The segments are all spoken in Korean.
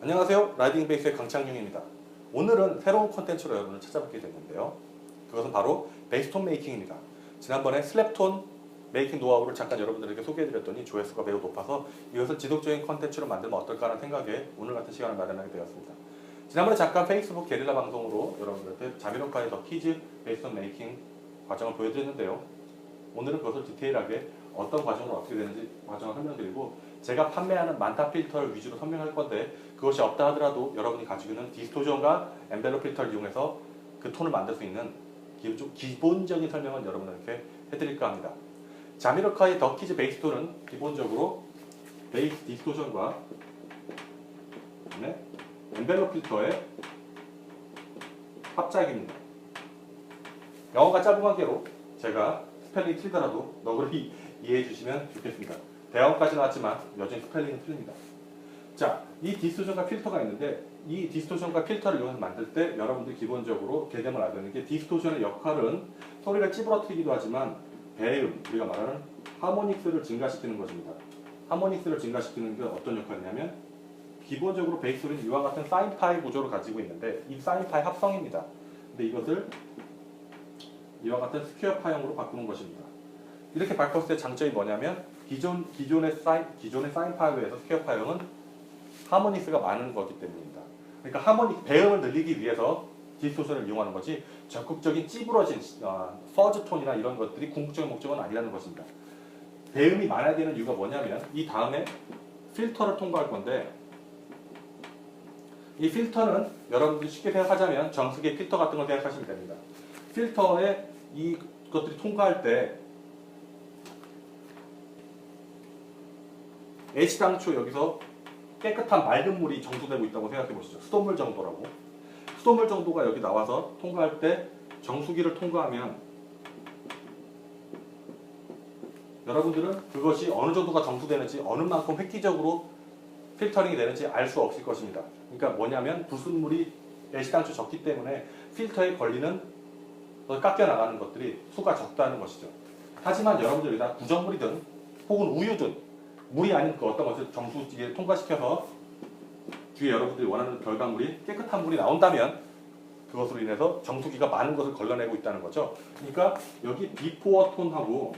안녕하세요. 라이딩 베이스의 강창중입니다. 오늘은 새로운 콘텐츠로 여러분을 찾아뵙게 됐는데요. 그것은 바로 베이스톤 메이킹입니다. 지난번에 슬랩톤 메이킹 노하우를 잠깐 여러분들에게 소개해드렸더니 조회수가 매우 높아서 이것을 지속적인 콘텐츠로 만들면 어떨까라는 생각에 오늘 같은 시간을 마련하게 되었습니다. 지난번에 잠깐 페이스북 게릴라 방송으로 여러분들한테 자미로카의 더 키즈 베이스톤 메이킹 과정을 보여드렸는데요. 오늘은 그것을 디테일하게 어떤 과정으로 어떻게 되는지 과정을 설명드리고, 제가 판매하는 만타 필터를 위주로 설명할 건데, 그것이 없다 하더라도 여러분이 가지고 있는 디스토션과 엔벨롭 필터를 이용해서 그 톤을 만들 수 있는 기본적인 설명을 여러분들께 해드릴까 합니다. 자미로카의 더 키즈 베이스 톤은 기본적으로 베이스 디스토션과 엔벨롭 필터의 합작입니다. 영어가 짧은 관계로 제가 스펠링이 틀리더라도 너그럽게 이해해 주시면 좋겠습니다. 대학원까지 나왔지만 여전히 스펠링은 틀립니다. 자, 이 디스토션과 필터가 있는데, 이 디스토션과 필터를 이용해서 만들 때 여러분들이 기본적으로 개념을 알아야 되는 게, 디스토션의 역할은 소리를 찌부러뜨리기도 하지만 배음, 우리가 말하는 하모닉스를 증가시키는 것입니다. 하모닉스를 증가시키는 게 어떤 역할이냐면, 기본적으로 베이스 소리는 이와 같은 사인파이 구조를 가지고 있는데, 이 사인파이 합성입니다. 근데 이것을 이와 같은 스퀘어 파형으로 바꾸는 것입니다. 이렇게 바꿨을 때 장점이 뭐냐면, 기존의 사인파이에 비해서 스퀘어 파형은 하모닉스가 많은 거기 때문입니다. 그러니까 배음을 늘리기 위해서 디스토션을 이용하는 거지, 적극적인 찌부러진 퍼즈 톤이나 이런 것들이 궁극적인 목적은 아니라는 것입니다. 배음이 많아야 되는 이유가 뭐냐면, 이 다음에 필터를 통과할 건데, 이 필터는 여러분들이 쉽게 생각하자면 정수기의 필터 같은 걸 생각하시면 됩니다. 필터에 이것들이 통과할 때 애시당초 여기서 깨끗한 맑은 물이 정수되고 있다고 생각해 보시죠. 수돗물 정도라고. 수돗물 정도가 여기 나와서 통과할 때 정수기를 통과하면 여러분들은 그것이 어느 정도가 정수되는지, 어느 만큼 획기적으로 필터링이 되는지 알 수 없을 것입니다. 그러니까 뭐냐면, 불순물이 애시당초 적기 때문에 필터에 걸리는, 깎여 나가는 것들이 수가 적다는 것이죠. 하지만 여러분들 여기다 구정물이든 혹은 우유든 물이 아닌 그 어떤 것을 정수기에 통과시켜서 뒤에 여러분들이 원하는 결과물이 깨끗한 물이 나온다면, 그것으로 인해서 정수기가 많은 것을 걸러내고 있다는 거죠. 그러니까 여기 비포어 톤하고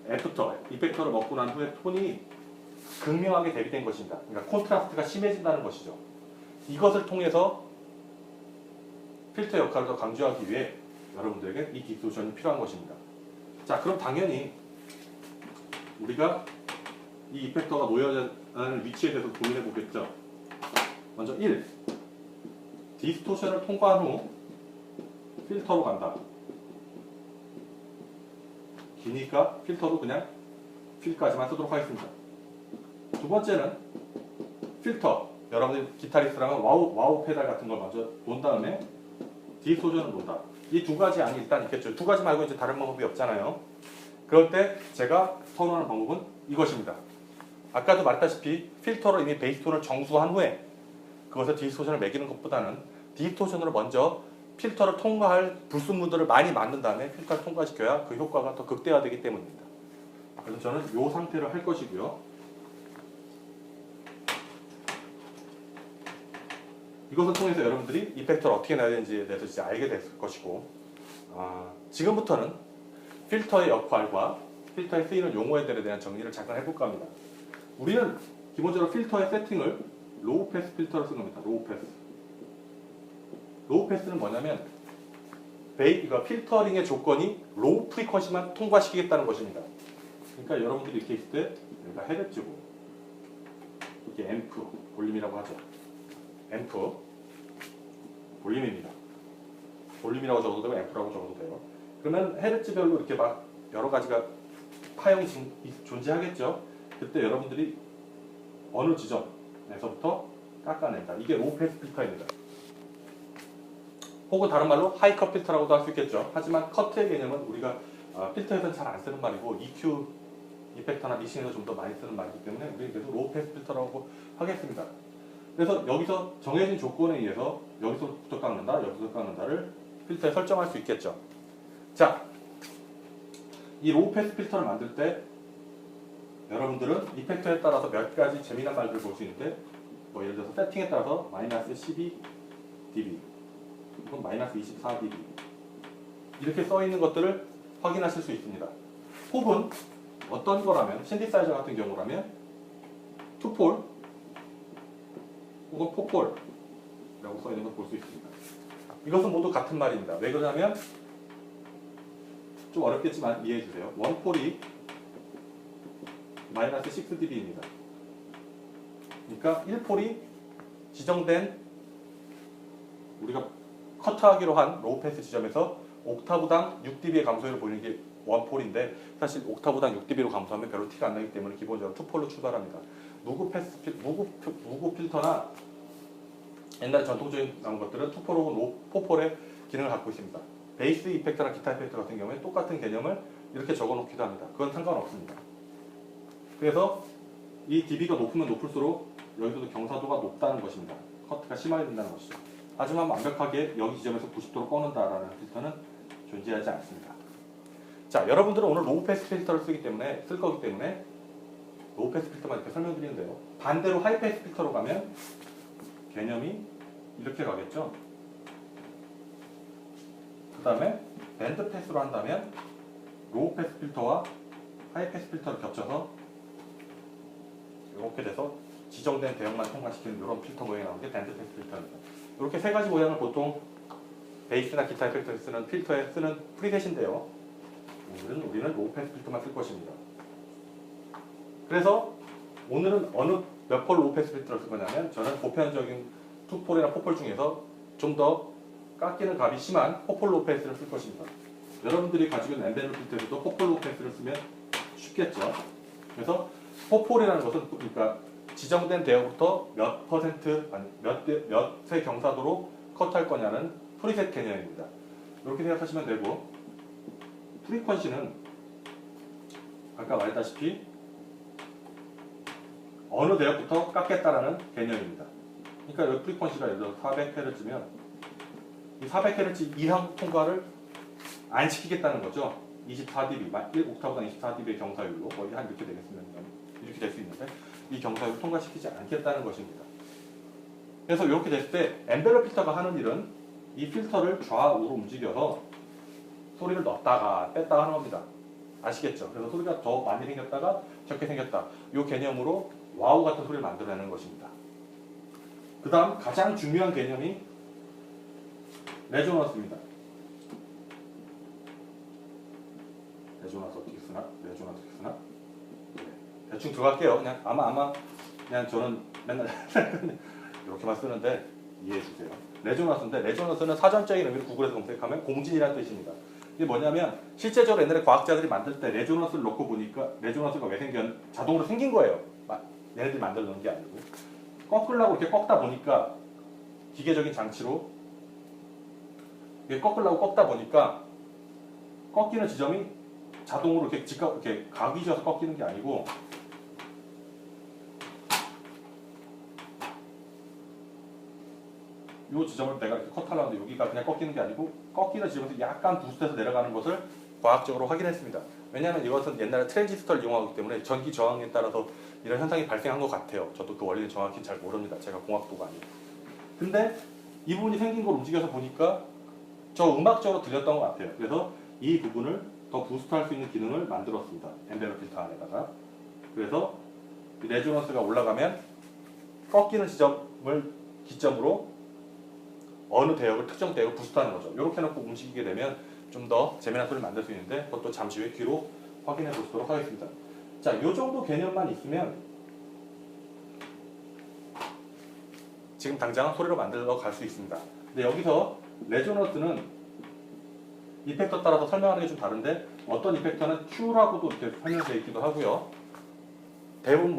애프터, 이펙터를 먹고 난 후에 톤이 극명하게 대비된 것입니다. 그러니까 콘트라스트가 심해진다는 것이죠. 이것을 통해서 필터 역할을 더 강조하기 위해 여러분들에게 이 디스토션이 필요한 것입니다. 자, 그럼 당연히 우리가 이 이펙터가 놓여야 하는 위치에 대해서 고민해 보겠죠. 먼저 1. 디스토션을 통과한 후 필터로 간다. 기니까 필터도 그냥 필까지만 쓰도록 하겠습니다. 두 번째는 필터. 여러분들 기타리스트라면 와우 페달 같은 걸 먼저 놓은 다음에 디스토션을 놓는다. 이 두 가지 안이 일단 있겠죠. 두 가지 말고 이제 다른 방법이 없잖아요. 그럴 때 제가 선호하는 방법은 이것입니다. 아까도 말했다시피 필터로 이미 베이스톤을 정수한 후에 그것을 디스토션을 매기는 것보다는 디스토션으로 먼저 필터를 통과할 불순물들을 많이 만든 다음에 필터를 통과시켜야 그 효과가 더 극대화되기 때문입니다. 그래서 저는 이 상태로 할 것이고요. 이것을 통해서 여러분들이 이펙터를 어떻게 내야 되는지에 대해서 이제 알게 됐을 것이고, 지금부터는 필터의 역할과 필터에 쓰이는 용어들에 대한 정리를 잠깐 해볼까 합니다. 우리는 기본적으로 필터의 세팅을 로우 패스 필터로 쓰는 겁니다. 로우 패스. 로우 패스는 뭐냐면, 필터링의 조건이 로우 프리퀀시만 통과시키겠다는 것입니다. 그러니까 여러분들이 이렇게 있을 때 여기가 헤드지고, 이게 앰프, 볼륨이라고 하죠. 앰프, 볼륨입니다. 볼륨이라고 적어도 되고 앰프라고 적어도 돼요. 그러면 헤르츠별로 이렇게 막 여러 가지가 파형이 존재하겠죠. 그때 여러분들이 어느 지점에서부터 깎아낸다. 이게 로우 패스 필터입니다. 혹은 다른 말로 하이컷 필터라고도 할 수 있겠죠. 하지만 커트의 개념은 우리가 필터에서는 잘 안 쓰는 말이고, EQ 이펙터나 믹싱에서 좀 더 많이 쓰는 말이기 때문에 우리는 계속 로우 패스 필터라고 하겠습니다. 그래서 여기서 정해진 조건에 의해서 여기서부터 깎는다, 여기서 깎는다를 필터에 설정할 수 있겠죠. 자, 이 로우 패스 필터를 만들 때 여러분들은 이펙터에 따라서 몇 가지 재미난 말들을 볼 수 있는데, 뭐 예를 들어서 세팅에 따라서 마이너스 12 dB, 이건 마이너스 24 dB 이렇게 써 있는 것들을 확인하실 수 있습니다. 혹은 어떤 거라면 신디사이저 같은 경우라면 투폴 혹은 포폴이라고 써 있는 걸 볼 수 있습니다. 이것은 모두 같은 말입니다. 왜 그러냐면 좀 어렵겠지만 이해해 주세요. 원폴이 마이너스 6dB입니다. 그러니까 1폴이 지정된 우리가 커트하기로 한 로우 패스 지점에서 옥타브당 6dB의 감소율을 보이는 게 원폴인데 사실 옥타브당 6dB로 감소하면 별로 티가 안 나기 때문에 기본적으로 투폴로 출발합니다. 무구 필터나 옛날 전통적인 나온 것들은 투폴 혹은 포폴의 기능을 갖고 있습니다. 베이스 이펙트나 기타 이펙트 같은 경우에 똑같은 개념을 이렇게 적어놓기도 합니다. 그건 상관없습니다. 그래서 이 dB가 높으면 높을수록 여기서도 경사도가 높다는 것입니다. 커트가 심하게 된다는 것이죠. 하지만 완벽하게 여기 지점에서 90도로 꺼낸다라는 필터는 존재하지 않습니다. 자, 여러분들은 오늘 로우 패스 필터를 쓸 거기 때문에 로우 패스 필터만 이렇게 설명드리는데요. 반대로 하이 패스 필터로 가면 개념이 이렇게 가겠죠. 그 다음에 밴드 패스로 한다면 로우 패스 필터와 하이 패스 필터를 겹쳐서 이렇게 돼서 지정된 대역만 통과시키는 이런 필터 모양이 나오는 게 밴드 패스 필터입니다. 이렇게 세 가지 모양을 보통 베이스나 기타 이펙트에 쓰는 필터에 쓰는 프리셋인데요. 우리는 로우 패스 필터만 쓸 것입니다. 그래서 오늘은 어느 몇 폴 로우 패스 필터를 쓸 거냐면 저는 보편적인 투폴이나 포폴 중에서 좀 더 깎이는 값이 심한 포폴 로우 패스를 쓸 것입니다. 여러분들이 가지고 있는 엠베드 필터에서도 포폴 로우 패스를 쓰면 쉽겠죠. 그래서 포폴이라는 것은 그러니까 지정된 대역부터 몇 퍼센트 아니 몇의 경사도로 컷할 거냐는 프리셋 개념입니다. 이렇게 생각하시면 되고 프리퀀시는 아까 말했다시피 어느 대역부터 깎겠다라는 개념입니다. 그러니까 여기 프리퀀시가 예를 들어 400Hz면 이 400Hz 이상 통과를 안 시키겠다는 거죠. 24dB, 1옥타브당 24dB의 경사율로 거의 한 이렇게 되겠으면 이렇게 될 수 있는데 이 경사율을 통과시키지 않겠다는 것입니다. 그래서 이렇게 됐을 때 엠벨러 필터가 하는 일은 이 필터를 좌우로 움직여서 소리를 넣었다가 뺐다가 하는 겁니다. 아시겠죠? 그래서 소리가 더 많이 생겼다가 적게 생겼다. 이 개념으로 와우 같은 소리를 만들어내는 것입니다. 그 다음 가장 중요한 개념이 레조넌스입니다. 레조넌스 어떻게 쓰나? 레조넌스 어떻게 쓰나? 대충 들어갈게요. 그냥 아마 그냥 저는 맨날 이렇게만 쓰는데 이해해 주세요. 레조넌스인데 레조넌스는 사전적인 의미로 구글에서 검색하면 공진이라는 뜻입니다. 이게 뭐냐면 실제적으로 옛날에 과학자들이 만들 때 레조넌스를 넣고 보니까 레조넌스가 왜 자동으로 생긴 거예요. 얘네들이 만들어 놓은 게 아니고 꺾으려고 이렇게 꺾다 보니까 기계적인 장치로 이게 꺾으려고 꺾다 보니까 꺾이는 지점이 자동으로 이렇게 각이 져서 꺾이는 게 아니고 이 지점을 내가 이렇게 컷하려는데 여기가 그냥 꺾이는 게 아니고 꺾이는 지점에서 약간 부스트해서 내려가는 것을 과학적으로 확인했습니다. 왜냐하면 이것은 옛날에 트랜지스터를 이용하기 때문에 전기 저항에 따라서 이런 현상이 발생한 것 같아요. 저도 그 원리는 정확히 잘 모릅니다. 제가 공학도가 아니고. 근데 이 부분이 생긴 걸 움직여서 보니까 저 음악적으로 들렸던 것 같아요. 그래서 이 부분을 더 부스트할 수 있는 기능을 만들었습니다. 엠벨러 필터 안에다가. 그래서 레조넌스가 올라가면 꺾이는 지점을 기점으로 어느 대역을 특정 대역을 부스트하는 거죠. 이렇게 해놓고 움직이게 되면 좀 더 재미난 소리를 만들 수 있는데 그것도 잠시 후에 뒤로 확인해 보도록 하겠습니다. 자, 이 정도 개념만 있으면 지금 당장 소리로 만들어 갈 수 있습니다. 근데 여기서 레조넌스는 이펙터 따라서 설명하는 게 좀 다른데 어떤 이펙터는 Q라고도 이렇게 설명되어 있기도 하고요. 대부분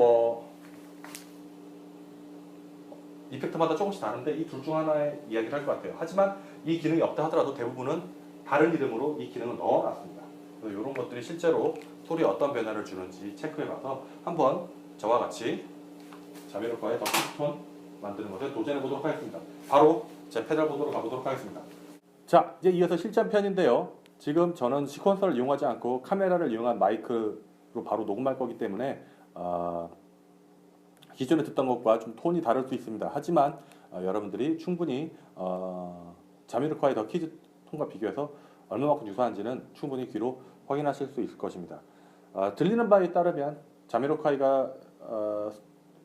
이펙터마다 조금씩 다른데 이 둘 중 하나의 이야기를 할 것 같아요. 하지만 이 기능이 없다 하더라도 대부분은 다른 이름으로 이 기능을 넣어놨습니다. 이런 것들이 실제로 소리에 어떤 변화를 주는지 체크해봐서 한번 저와 같이 자비로과의 더 피스톤 만드는 것에 도전해보도록 하겠습니다. 바로 제 페달 보드로 가보도록 하겠습니다. 자, 이제 이어서 실전 편인데요. 지금 저는 시퀀서를 이용하지 않고 카메라를 이용한 마이크로 바로 녹음할 거기 때문에 기존에 듣던 것과 좀 톤이 다를 수 있습니다. 하지만 여러분들이 충분히 자미로콰이 더 키즈 톤과 비교해서 얼마만큼 유사한지는 충분히 귀로 확인하실 수 있을 것입니다. 들리는 바에 따르면 자미로콰이가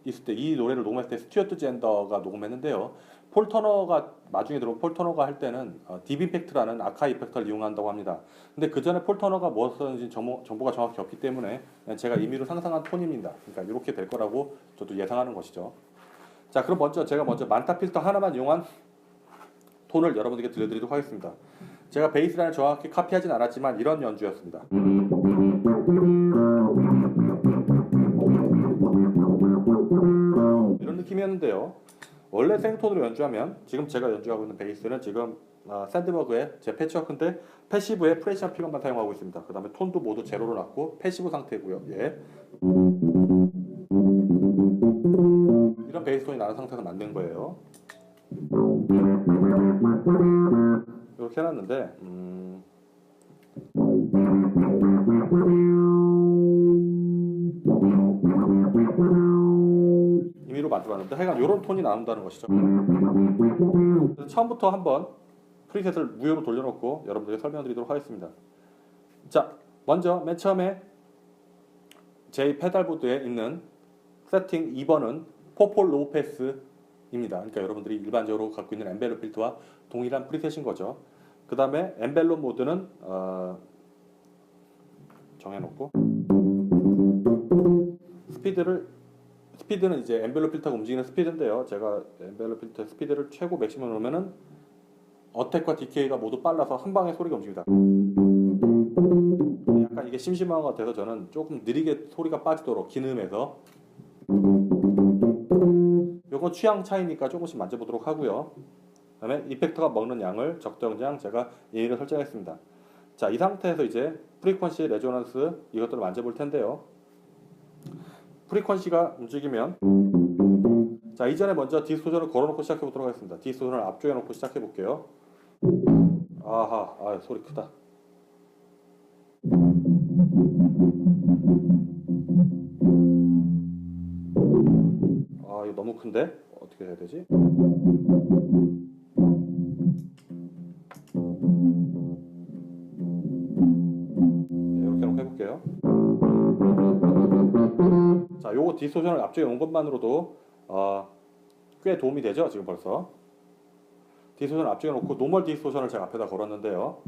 있을 때 이 노래를 녹음했을 때 스튜어트 젠더가 녹음했는데요. 폴 터너가 나중에 들어온 폴 터너가 할 때는 딥 임팩트라는 아카이 이펙터를 이용한다고 합니다. 근데 그 전에 폴 터너가 무엇을 썼는지 정보가 정확히 없기 때문에 제가 임의로 상상한 톤입니다. 그러니까 이렇게 될 거라고 저도 예상하는 것이죠. 자, 그럼 제가 먼저 만타 필터 하나만 이용한 톤을 여러분들께 들려드리도록 하겠습니다. 제가 베이스라인을 정확히 카피하진 않았지만 이런 연주였습니다. 이런 느낌이었는데요. 원래 생톤으로 연주하면 지금 제가 연주하고 있는 베이스는 지금 샌드버그의 제 패치워크인데 패시브의 프레셔 필름만 사용하고 있습니다. 그 다음에 톤도 모두 제로로 놨고 패시브 상태고요. 예. 이런 베이스 톤이 나는 상태에서 만든 거예요. 이렇게 해놨는데 임의로 만들어봤는데 하여간 이런 톤이 나온다는 것이죠. 그래서 처음부터 한번 프리셋을 무효로 돌려놓고 여러분들에게 설명드리도록 하겠습니다. 자, 먼저 맨 처음에 제 페달보드에 있는 세팅 2번은 포폴 로우 패스입니다. 그러니까 여러분들이 일반적으로 갖고 있는 엔벨롭 필터와 동일한 프리셋인 거죠. 그 다음에 엔벨롭 모드는 정해놓고 스피드는 이제 엔벨롭 필터가 움직이는 스피드인데요. 제가 엔벨롭 필터 스피드를 최고 맥시멈 놓으면은 어택과 디케이가 모두 빨라서 한 방에 소리가 움직입니다. 약간 이게 심심한 것 같아서 저는 조금 느리게 소리가 빠지도록 기능에서 요건 취향 차이니까 조금씩 만져보도록 하고요. 그 다음에 이펙터가 먹는 양을 적정량 제가 예의를 설정했습니다. 자, 이 상태에서 이제 프리퀀시, 레조넌스 이것들을 만져볼 텐데요. 프리퀀시가 움직이면 자, 이전에 먼저 디스토션을 걸어놓고 시작해 보도록 하겠습니다. 디스토션을 앞쪽에 놓고 시작해 볼게요. 아하, 소리 크다. 이거 너무 큰데? 어떻게 해야 되지? 이렇게 놓고 해볼게요. 자, 요거 디스토션을 앞쪽에 온 것만으로도 꽤 도움이 되죠? 지금 벌써 디스토션을 앞쪽에 놓고 노멀 디스토션을 제가 앞에다 걸었는데요.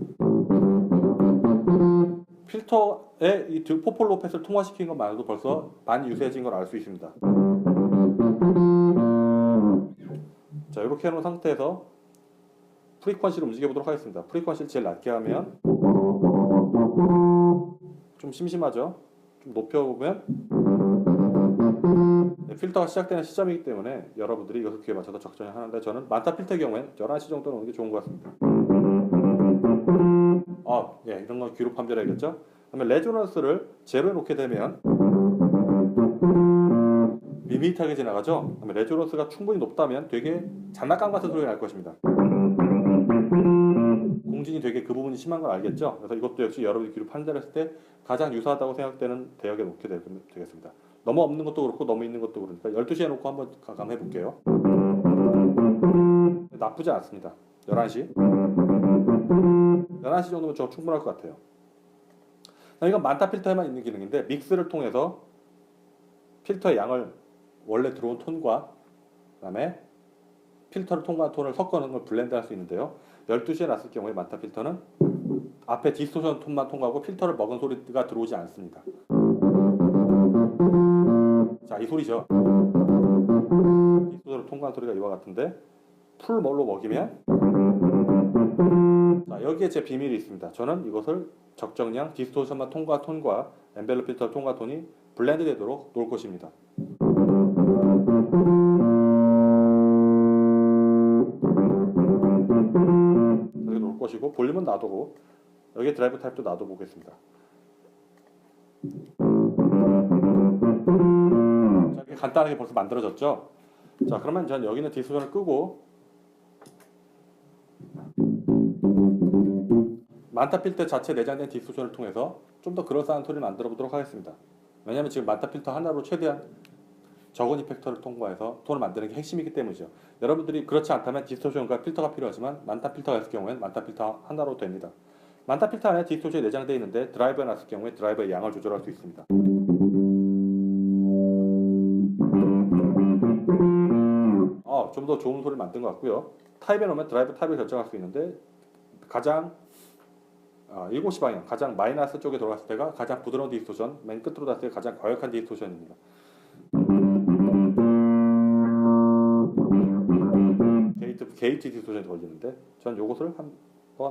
필터에 이 포폴 로우 패스를 통화시킨 것만으로도 벌써 많이 유사해진 걸 알 수 있습니다. 자, 이렇게 해놓은 상태에서 프리퀀시를 움직여 보도록 하겠습니다. 프리퀀시를 제일 낮게 하면 좀 심심하죠? 좀 높여보면 필터가 시작되는 시점이기 때문에 여러분들이 이것을 귀에 맞춰서 적정히 하는데 저는 만타 필터의 경우엔 11시 정도 놓는 게 좋은 것 같습니다. 이런 건 귀로 판별해야겠죠? 그다음에 레조넌스를 제로에 놓게 되면 밋밋하게 지나가죠? 그다음에 레조넌스가 충분히 높다면 되게 장난감 같은 소리가 날 것입니다. 공진이 되게 그 부분이 심한 걸 알겠죠? 그래서 이것도 역시 여러분이 귀로 판단했을 때 가장 유사하다고 생각되는 대역에 놓게 되겠습니다. 너무 없는 것도 그렇고 너무 있는 것도 그러니까 12시에 놓고 한번 가감해 볼게요. 나쁘지 않습니다. 11시 11시 정도면 저 충분할 것 같아요. 이건 만타 필터에만 있는 기능인데 믹스를 통해서 필터의 양을 원래 들어온 톤과 그 다음에 필터를 통과한 톤을 섞어놓은 걸 블렌드 할 수 있는데요. 12시에 놨을 경우에 만타 필터는 앞에 디스토션 톤만 통과하고 필터를 먹은 소리가 들어오지 않습니다. 자, 이 소리죠. 디스토션을 통과한 소리가 이와 같은데 풀 뭘로 먹이면 자, 여기에 제 비밀이 있습니다. 저는 이것을 적정량 디스토션만 통과 톤과 엔벨롭 필터 통과 톤이 블렌드 되도록 놓을 것입니다. 이렇게 놓을 것이고 볼륨은 놔두고 여기에 드라이브 타입도 놔둬보겠습니다. 자, 이렇게 간단하게 벌써 만들어졌죠? 자, 그러면 전 여기는 디스토션을 끄고 만타 필터 자체 내장된 디스토션을 통해서 좀 더 그럴싸한 소리를 만들어 보도록 하겠습니다. 왜냐하면 지금 만타 필터 하나로 최대한 적은 이펙터를 통과해서 톤을 만드는 게 핵심이기 때문이죠. 여러분들이 그렇지 않다면 디스토션과 필터가 필요하지만 만타 필터가 있을 경우에는 만타 필터 하나로 됩니다. 만타 필터 안에 디스토션이 내장되어 있는데 드라이버에 놨을 경우에 드라이버의 양을 조절할 수 있습니다. 좀 더 좋은 소리를 만든 것 같고요. 타입에 넣으면 드라이버 타입을 결정할 수 있는데 가장 7시 방향, 가장 마이너스 쪽에 돌아갔을 때가 가장 부드러운 디스토션, 맨 끝으로 갔을 때 가장 과격한 디스토션입니다. 게이트 디스토션이 걸리는데 전 요것을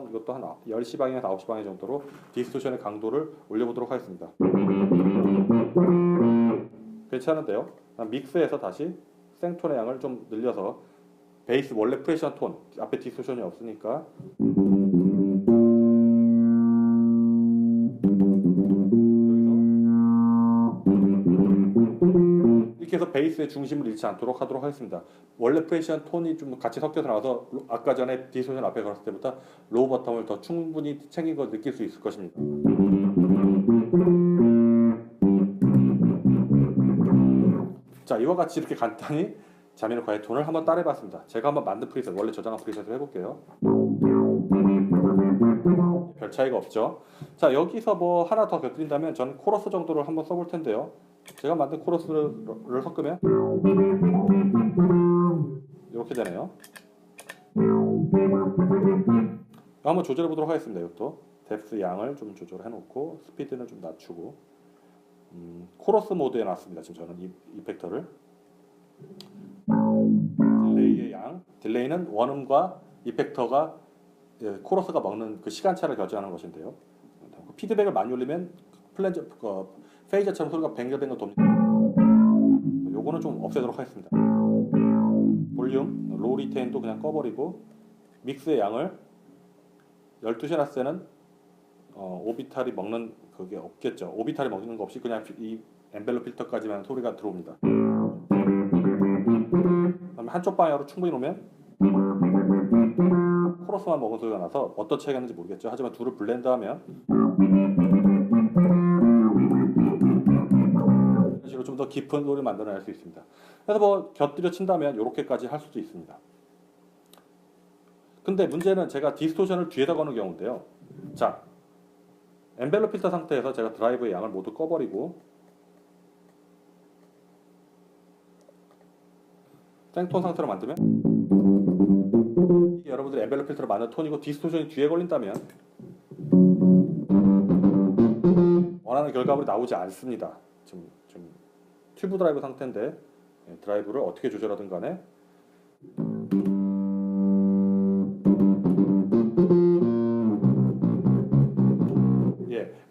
이것도 한 10시 방향에서 9시 방향 정도로 디스토션의 강도를 올려보도록 하겠습니다. 괜찮은데요? 믹스해서 다시 생톤의 양을 좀 늘려서 베이스 원래 프레셔 톤, 앞에 디스토션이 없으니까 이렇게 해서 베이스의 중심을 잃지 않도록 하도록 하겠습니다. 원래 프레셔 톤이 좀 같이 섞여서 나와서 아까 전에 디스토션 앞에 걸었을 때보다 로우 버텀을 더 충분히 챙긴 걸 느낄 수 있을 것입니다. 자, 이와 같이 이렇게 간단히 자미로콰의 톤을 한번 따라해봤습니다. 제가 한번 만든 프리셋, 원래 저장한 프리셋을 해볼게요. 별 차이가 없죠. 자, 여기서 뭐 하나 더 곁들인다면 저는 코러스 정도를 한번 써볼 텐데요. 제가 만든 코러스를 섞으면 이렇게 되네요. 한번 조절해 보도록 하겠습니다. 이것도 뎁스 양을 좀 조절해 놓고 스피드는 좀 낮추고 코러스 모드에 놨습니다. 지금 저는 이 이펙터를 딜레이의 양, 딜레이는 원음과 이펙터가 코러스가 먹는 그 시간차를 결정하는 것인데요. 피드백을 많이 올리면 페이저처럼 소리가 뱅글뱅글 돕니다. 요거는 좀 없애도록 하겠습니다. 볼륨, 로우 리테인도 그냥 꺼버리고 믹스의 양을 12시에 놨을 때는 오비탈이 먹는 그게 없겠죠. 오비탈이 먹는 거 없이 그냥 이 엔벨롭 필터까지만 소리가 들어옵니다. 그다음에 한쪽 방향으로 충분히 놓으면 코러스만 먹은 소리가 나서 어떤 차이가 있는지 모르겠죠. 하지만 둘을 블렌드하면 이런 식으로 좀 더 깊은 소리를 만들어낼 수 있습니다. 그래서 뭐 곁들여 친다면 이렇게까지 할 수도 있습니다. 근데 문제는 제가 디스토션을 뒤에다 거는 경우인데요. 자, 엔벨롭 필터 상태에서 제가 드라이브의 양을 모두 꺼버리고 생톤 상태로 만들면 이게 여러분들이 엔벨롭 필터로 만든 톤이고 디스토션이 뒤에 걸린다면 원하는 결과물이 나오지 않습니다. 지금 튜브 드라이브 상태인데 드라이브를 어떻게 조절하든 간에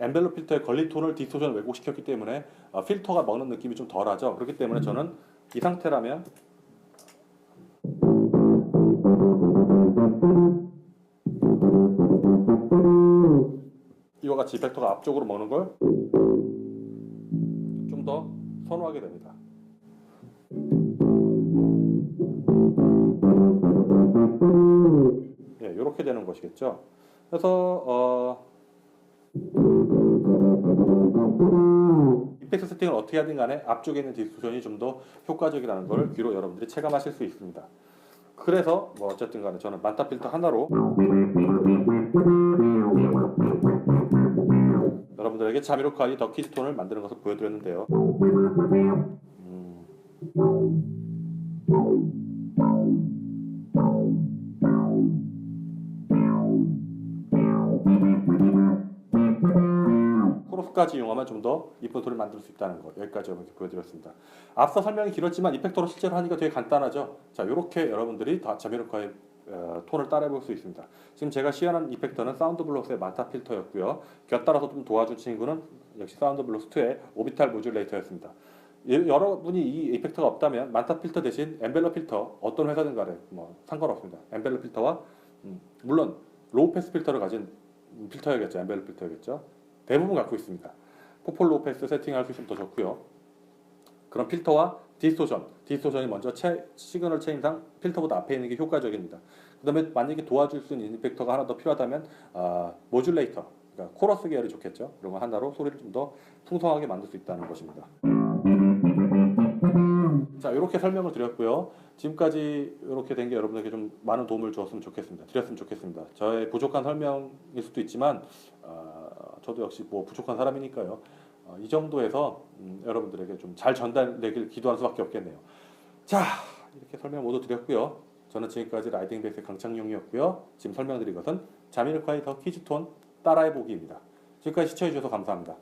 엔벨롭 필터의 걸린 톤을 디스토션을 왜곡시켰기 때문에 필터가 먹는 느낌이 좀 덜하죠. 그렇기 때문에 저는 이 상태라면 이와 같이 이펙터가 앞쪽으로 먹는 걸 좀 더 선호하게 됩니다. 이렇게 되는 것이겠죠. 그래서 이펙트 세팅을 어떻게 하든 간에 앞쪽에 있는 디스토션이 좀 더 효과적이라는 걸 귀로 여러분들이 체감하실 수 있습니다. 그래서 뭐 어쨌든 간에 저는 만타 필터 하나로 여러분들에게 자미로콰이 더 키즈톤을 만드는 것을 보여드렸는데요. 코러스까지 이용하면 좀 더 이쁜 소리를 만들 수 있다는 것, 여기까지 여러분께 보여드렸습니다. 앞서 설명이 길었지만 이펙터로 실제로 하니까 되게 간단하죠. 자, 이렇게 여러분들이 다 자미로콰이 톤을 따라해볼 수 있습니다. 지금 제가 시연한 이펙터는 사운드블록스의 만타 필터였고요. 곁따라서 좀 도와준 친구는 역시 사운드블록스 2의 오비탈 모듈레이터였습니다. 여러분이 이 이펙터가 없다면 만타 필터 대신 엔벨롭 필터, 어떤 회사든 간에 뭐 상관없습니다. 엔벨롭 필터와 물론 로우 패스 필터를 가진 필터여겠죠. 엔벨롭 필터여겠죠. 대부분 갖고 있습니다. 포폴 로우 패스 세팅할 수 있으면 더 좋고요. 그런 필터와 디스토션이 먼저 시그널 체인상 필터보다 앞에 있는 게 효과적입니다. 그 다음에 만약에 도와줄 수 있는 이펙터가 하나 더 필요하다면 모듈레이터, 그러니까 코러스 계열이 좋겠죠. 그런 거 하나로 소리를 좀 더 풍성하게 만들 수 있다는 것입니다. 자, 이렇게 설명을 드렸고요. 지금까지 이렇게 된 게 여러분들에게 좀 많은 도움을 주었으면 좋겠습니다. 드렸으면 좋겠습니다. 저의 부족한 설명일 수도 있지만 저도 역시 뭐 부족한 사람이니까요. 이 정도에서 여러분들에게 좀 잘 전달되길 기도할 수밖에 없겠네요. 자, 이렇게 설명 모두 드렸고요. 저는 지금까지 라이딩 베이스의 강창용이었고요. 지금 설명드린 것은 자미르카의 더 키즈톤 따라해보기입니다. 지금까지 시청해주셔서 감사합니다.